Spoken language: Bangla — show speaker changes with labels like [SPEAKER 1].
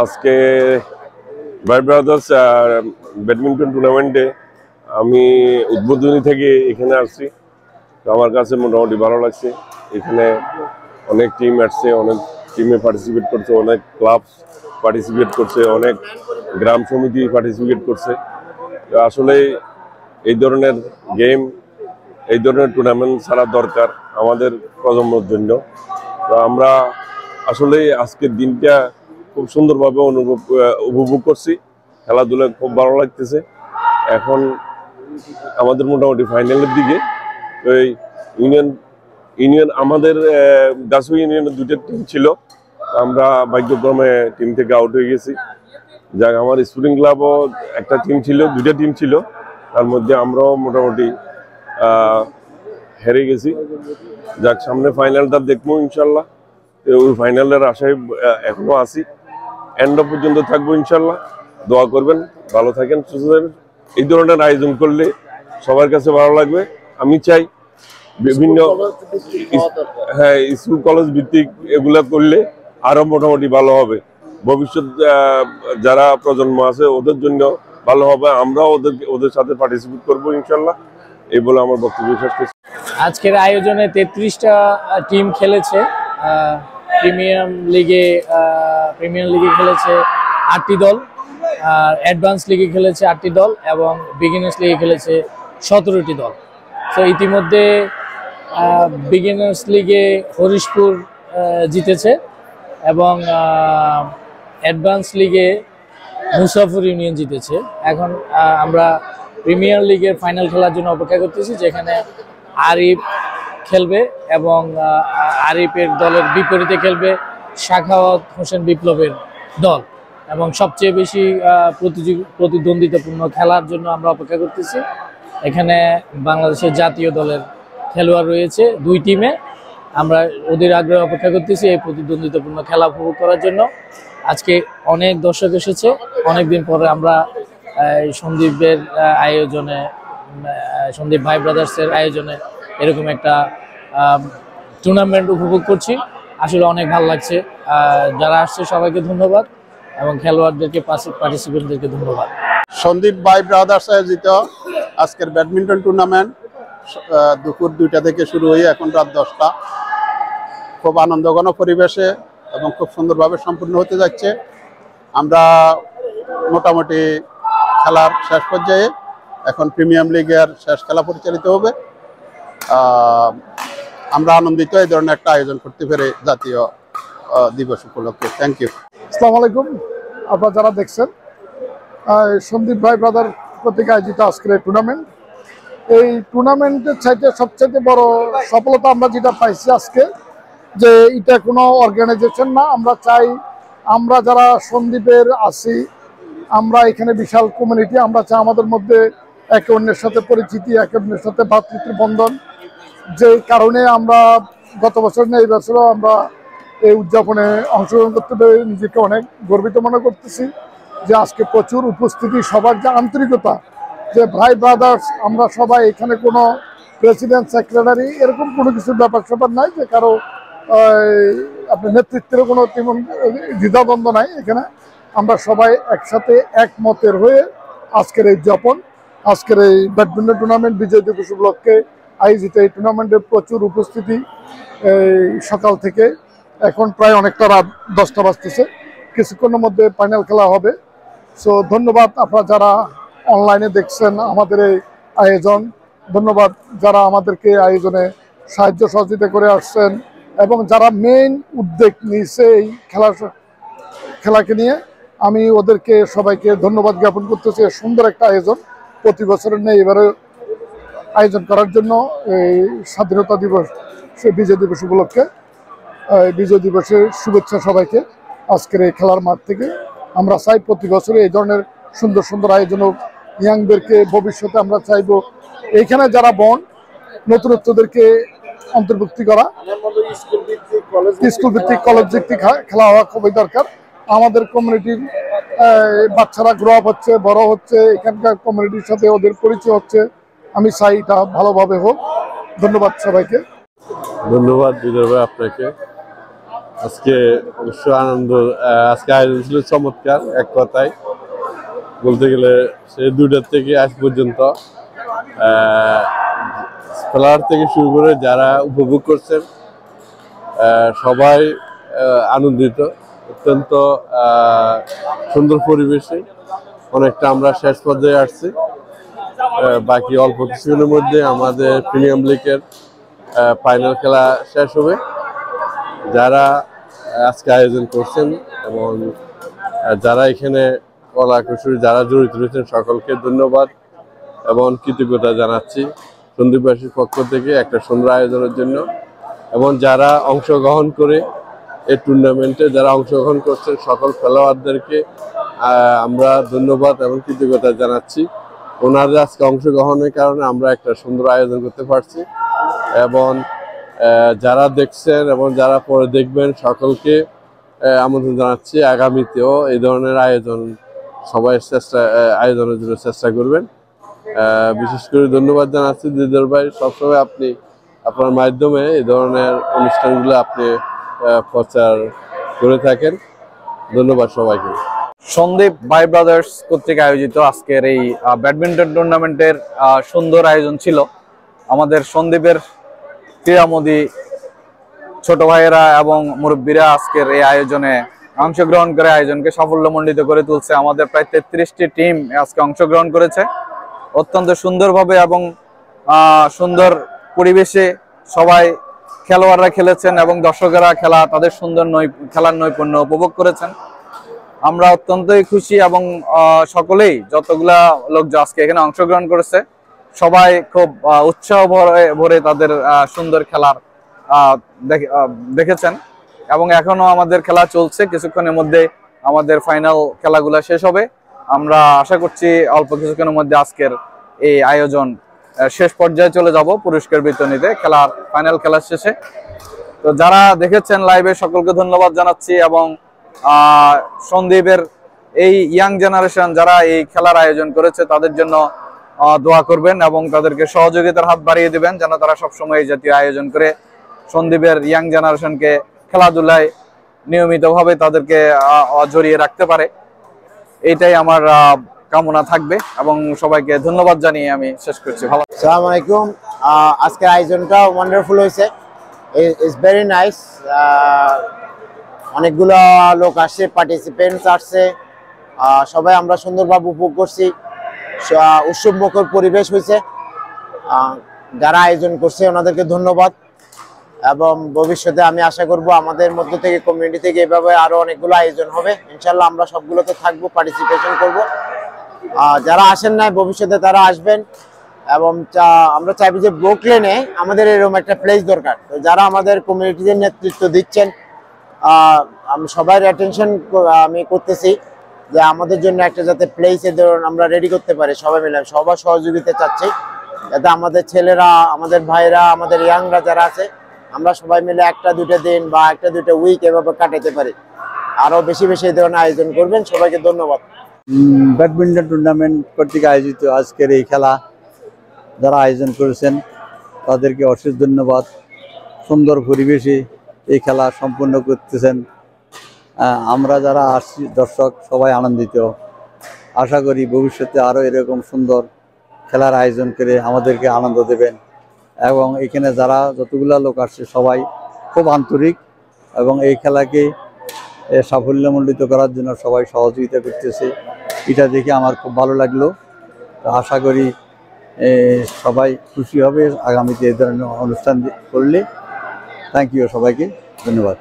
[SPEAKER 1] আজকে ভাই ব্রাদার্স ব্যাডমিন্টন টুর্নামেন্টে আমি উদ্বোধনী থেকে এখানে আসছি। তো আমার কাছে মোটামুটি ভালো লাগছে। এখানে অনেক টিম আসছে, অনেক টিমে পার্টিসিপেট করছে, অনেক ক্লাব পার্টিসিপেট করছে, অনেক গ্রাম সমিতি পার্টিসিপেট করছে। তো আসলে এই ধরনের গেম, এই ধরনের টুর্নামেন্ট ছাড়া দরকার আমাদের প্রজন্মের জন্য। তো আমরা আসলে আজকের দিনটা খুব সুন্দরভাবে উপভোগ করছি। খেলাধুলা খুব ভালো লাগতেছে। এখন আমাদের মোটামুটি ফাইনালের দিকে। ওই ইউনিয়ন আমাদের গাছু ইউনিয়নের দুটো টিম ছিল, আমরা ভাগ্যক্রমে টিম থেকে আউট হয়ে গেছি। যাক, আমার স্পোর্টিং ক্লাবও একটা টিম ছিল, দুটো টিম ছিল, তার মধ্যে আমরাও মোটামুটি হেরে গেছি। যাক, সামনে ফাইনালটা দেখবো ইনশাল্লাহ। ওই ফাইনালের আশায় এখনো আছি, এন্ড পর্যন্ত থাকবো ইনশাল্লাহ। দোয়া করবেন, ভালো থাকেন, সুস্থ থাকেন। এই ধরনের আয়োজন করলে সবার কাছে ভালো লাগবে। আমি চাই বিভিন্ন স্কুল কলেজ ভিত্তিক এগুলা করলে আরো মোটামুটি ভালো হবে। ভবিষ্যৎ যারা প্রজন্ম আছে ওদের জন্য ভালো হবে। আমরাও ওদের সাথে পার্টিসিপেট করবো ইনশাল্লাহ। এই বলে আমার বক্তব্য শেষ করছি।
[SPEAKER 2] আজকের আয়োজনে 33টা টিম খেলেছে। প্রিমিয়ার লিগে খেলেছে 8টি দল, আর অ্যাডভান্স লিগে খেলেছে 8টি দল, এবং বিগিনার্স লিগে খেলেছে 17টি দল। তো ইতিমধ্যে বিগিনার্স লিগে হরিশপুর জিতেছে, এবং অ্যাডভান্স লিগে মুসাফর ইউনিয়ন জিতেছে। এখন আমরা প্রিমিয়ার লিগের ফাইনাল খেলার জন্য অপেক্ষা করতেছি, যেখানে আরিফ খেলবে এবং আরিফের দলের বিপরীতে খেলবে সাখাওয়াত হোসেন বিপ্লবের দল। এবং সবচেয়ে বেশি প্রতিদ্বন্দ্বিতাপূর্ণ খেলার জন্য আমরা অপেক্ষা করতেছি। এখানে বাংলাদেশের জাতীয় দলের খেলোয়াড় রয়েছে 2 টিমে। আমরা ওদের আগ্রহে অপেক্ষা করতেছি এই প্রতিদ্বন্দ্বিতাপূর্ণ খেলা উপভোগ করার জন্য। আজকে অনেক দর্শক এসেছে। অনেকদিন পরে আমরা সন্দীপের আয়োজনে, সন্দীপ ভাই ব্রাদার্সের আয়োজনে এরকম একটা টুর্নামেন্ট উপভোগ করছি। আসলে অনেক ভালো লাগছে। যারা আসছে সবাইকে ধন্যবাদ, এবং খেলোয়াড়দেরকে, পার্টিসিপেন্টদেরকে ধন্যবাদ।
[SPEAKER 3] সন্দীপ ভাই ব্রাদার্স আয়োজিত আজকের ব্যাডমিন্টন টুর্নামেন্ট দুপুর 2টা থেকে শুরু হয়ে এখন রাত 10টা। খুব আনন্দঘন পরিবেশে এবং খুব সুন্দরভাবে সম্পূর্ণ হতে যাচ্ছে। আমরা মোটামুটি খেলার শেষ পর্যায়ে, এখন প্রিমিয়ার লিগের শেষ খেলা পরিচালিত হবে। আমরা আনন্দিত এই ধরনের একটা আয়োজন করতে পেরে জাতীয় দিবস উপলক্ষে। Thank you.
[SPEAKER 4] আসসালামু আলাইকুম। আপনারা যারা দেখছেন, সন্দীপ ভাই ব্রাদার কর্তৃক আয়োজিত আজকের এই টুর্নামেন্ট, এই টুর্নামেন্টের চাইতে সবচেয়ে বড় সফলতা আমরা যেটা পাইছি আজকে, যে এটা কোনো অর্গানাইজেশন না। আমরা চাই, আমরা যারা সন্দীপের আছি, আমরা এখানে বিশাল কমিউনিটি, আমরা চাই আমাদের মধ্যে একে অন্যের সাথে পরিচিতি, একে অন্যের সাথে ভ্রাতৃত্ব বন্ধন। যে কারণে আমরা গত বছর না এই বছরও আমরা এই উদযাপনে অংশগ্রহণ করতে পেরে নিজেকে অনেক গর্বিত মনে করতেছি। যে আজকে প্রচুর উপস্থিতি, সবার যে আন্তরিকতা, যে ভাই ব্রাদার্স, আমরা সবাই এখানে কোনো প্রেসিডেন্ট সেক্রেটারি এরকম কোনো কিছু ব্যাপার স্যাপার নাই, যে কারো আপনার নেতৃত্বের কোনো তেমন দ্বিধাদ্বন্দ্ব নাই। এখানে আমরা সবাই একসাথে একমতের হয়ে আজকের এই উদযাপন, আজকের এই ব্যাডমিন্টন টুর্নামেন্ট বিজয় দিবস উপলক্ষে আয়োজিত এই টুর্নামেন্টের প্রচুর উপস্থিতি। সকাল থেকে এখন প্রায় অনেকটা রাত 10টা বাজতেছে, কিছুক্ষণের মধ্যে ফাইনাল খেলা হবে। সো ধন্যবাদ আপনারা যারা অনলাইনে দেখছেন আমাদের এই আয়োজন, ধন্যবাদ যারা আমাদেরকে আয়োজনে সাহায্য সহযোগিতা করে আসছেন, এবং যারা মেইন উদ্যোগ নিয়েছে এই খেলাকে নিয়ে, আমি ওদেরকে সবাইকে ধন্যবাদ জ্ঞাপন করতেছি। সুন্দর একটা আয়োজন প্রতি বছরের নেই এবারে আয়োজন করার জন্য এই স্বাধীনতা দিবস, বিজয় দিবস উপলক্ষে বিজয় দিবসের শুভেচ্ছা সবাইকে। আজকের এই খেলার মাঠ থেকে আমরা চাই প্রতি বছরে এই ধরনের সুন্দর সুন্দর আয়োজন হোক। ইয়াংদেরকে ভবিষ্যতে আমরা চাইবো এইখানে যারা নতুনত্বদেরকে অন্তর্ভুক্তি করা, স্কুল ভিত্তিক কলেজ ভিত্তিক খেলা হওয়া খুবই দরকার। আমাদের কমিউনিটির বাচ্চারা গ্রো আপ হচ্ছে, বড় হচ্ছে, এখানকার কমিউনিটির সাথে ওদের পরিচয় হচ্ছে। আমি চাই এটা ভালোভাবে হোক। ধন্যবাদ সবাইকে।
[SPEAKER 1] ধন্যবাদ বিজয় ভাই আপনাকে।
[SPEAKER 5] আজকে অবশ্য আনন্দ, আজকে আয়োজন ছিল চমৎকার। এক কথায় বলতে গেলে সে 2টা থেকে আজ পর্যন্ত খেলার থেকে শুরু করে যারা উপভোগ করছেন সবাই আনন্দিত। অত্যন্ত সুন্দর পরিবেশে অনেকটা আমরা শেষ পর্যায়ে আসছি। বাকি অল্প কিছুদিনের মধ্যে আমাদের প্রিমিয়াম লিগের ফাইনাল খেলা শেষ হবে। যারা আজকে আয়োজন করছেন এবং যারা এখানে কলা কুশলী যারা জড়িত রয়েছেন সকলকে ধন্যবাদ এবং কৃতজ্ঞতা জানাচ্ছি সন্দীপবাসীর পক্ষ থেকে একটা সুন্দর আয়োজনের জন্য। এবং যারা অংশগ্রহণ করে এই টুর্নামেন্টে যারা অংশগ্রহণ করছেন সকল খেলোয়াড়দেরকে আমরা ধন্যবাদ এবং কৃতজ্ঞতা জানাচ্ছি। ওনাদের আজকে অংশগ্রহণের কারণে আমরা একটা সুন্দর আয়োজন করতে পারছি। এবং যারা দেখছেন এবং যারা পরে দেখবেন সকলকে আমন্ত্রণ জানাচ্ছি আগামীতেও এই ধরনের আয়োজন সবাই আয়োজনের জন্য চেষ্টা করবেন। বিশেষ করে ধন্যবাদ জানাচ্ছি দিদার ভাই, সবসময় আপনি আপনার মাধ্যমে এই ধরনের অনুষ্ঠানগুলো আপনি প্রচার করে থাকেন। ধন্যবাদ সবাইকে।
[SPEAKER 6] সন্দীপ ভাই ব্রাদার্স কর্তৃক আয়োজিত আজকের এই ব্যাডমিন্টন টুর্নামেন্টের সুন্দর আয়োজন ছিল। আমাদের সন্দীপের ক্রীড়ামোদী ছোট ভাইয়েরা এবং মুরব্বীরা আজকের এই আয়োজনে অংশগ্রহণ করে আয়োজনকে সাফল্যমণ্ডিত করে তুলছে। আমাদের প্রায় 33টি টিম আজকে অংশগ্রহণ করেছে অত্যন্ত সুন্দরভাবে এবং সুন্দর পরিবেশে সবাই খেলোয়াড়রা খেলেছেন এবং দর্শকেরা তাদের সুন্দর খেলার নৈপুণ্য উপভোগ করেছেন। আমরা অত্যন্তই খুশি এবং সকলেই যতগুলা লোক আজকে এখানে অংশগ্রহণ করেছে সবাই খুব উৎসাহ ভরে তাদের সুন্দর খেলার দেখেছেন এবং এখনো আমাদের খেলা চলছে। কিছুক্ষণের মধ্যে আমাদের ফাইনাল খেলাগুলো শেষ হবে। আমরা আশা করছি অল্প কিছুক্ষণের মধ্যে আজকের এই আয়োজন শেষ পর্যায়ে চলে যাব পুরস্কার বিতরণীতে খেলার ফাইনাল খেলার শেষে। তো যারা দেখেছেন লাইভে সকলকে ধন্যবাদ জানাচ্ছি এবং সন্দীপের এই ইয়াং জেনারেশন যারা এই খেলার আয়োজন করেছে তাদের জন্য দোয়া করবেন এবং তাদেরকে সহযোগিতার হাত বাড়িয়ে দিবেন যেন তারা সবসময় এই জাতীয় আয়োজন করে সন্দীপের ইয়াং জেনারেশনকে খেলাধুলায় নিয়মিতভাবে তাদেরকে জড়িয়ে রাখতে পারে। এইটাই আমার কামনা থাকবে এবং সবাইকে ধন্যবাদ জানিয়ে আমি শেষ করছি। ভালো।
[SPEAKER 7] আসসালামু আলাইকুম। আজকের আয়োজনটা ওয়ান্ডারফুল হয়েছে, ইটস ভেরি নাইস। অনেকগুলো লোক আসছে, পার্টিসিপেন্টস আসছে, সবাই আমরা সুন্দরভাবে উপভোগ করছি। উৎসবমুখর পরিবেশ হয়েছে। যারা আয়োজন করছে ওনাদেরকে ধন্যবাদ এবং ভবিষ্যতে আমি আশা করব আমাদের মধ্য থেকে কমিউনিটি থেকে এভাবে আরো অনেকগুলো আয়োজন হবে ইনশাল্লাহ। আমরা সবগুলোতে থাকবো, পার্টিসিপেশন করব। যারা আসেন নাই ভবিষ্যতে তারা আসবেন এবং আমরা চাইবো যে ব্রুকলিনে আমাদের এরকম একটা প্লেস দরকার। তো যারা আমাদের কমিউনিটিতে নেতৃত্ব দিচ্ছেন আমি সবার অ্যাটেনশন আমি করতেছি যে আমাদের জন্য একটা যাতে প্লেস আমরা রেডি করতে পারি সবাই মিলে। সবার সহযোগিতা চাচ্ছি যাতে আমাদের ছেলেরা, আমাদের ভাইরা, আমাদের ইয়াংরা যারা আছে আমরা সবাই মিলে একটা দুটো দিন বা একটা দুটো উইক এভাবে কাটাতে পারি। আরো বেশি বেশি এই ধরনের আয়োজন করবেন। সবাইকে ধন্যবাদ।
[SPEAKER 8] ব্যাডমিন্টন টুর্নামেন্ট কর্তৃক আয়োজিত আজকের এই খেলা যারা আয়োজন করেছেন তাদেরকে অশেষ ধন্যবাদ। সুন্দর পরিবেশে এই খেলা সম্পন্ন করতেছেন। আমরা যারা আসছি দর্শক সবাই আনন্দিত। আশা করি ভবিষ্যতে আরও এরকম সুন্দর খেলার আয়োজন করে আমাদেরকে আনন্দ দেবেন এবং এখানে যারা যতগুলো লোক আসছে সবাই খুব আন্তরিক এবং এই খেলাকে সাফল্যমণ্ডিত করার জন্য সবাই সহযোগিতা করতেছে। এটা দেখে আমার খুব ভালো লাগলো। আশা করি সবাই খুশি হবে আগামীতে এই ধরনের অনুষ্ঠান করলে। থ্যাংক ইউ, সবাইকে ধন্যবাদ।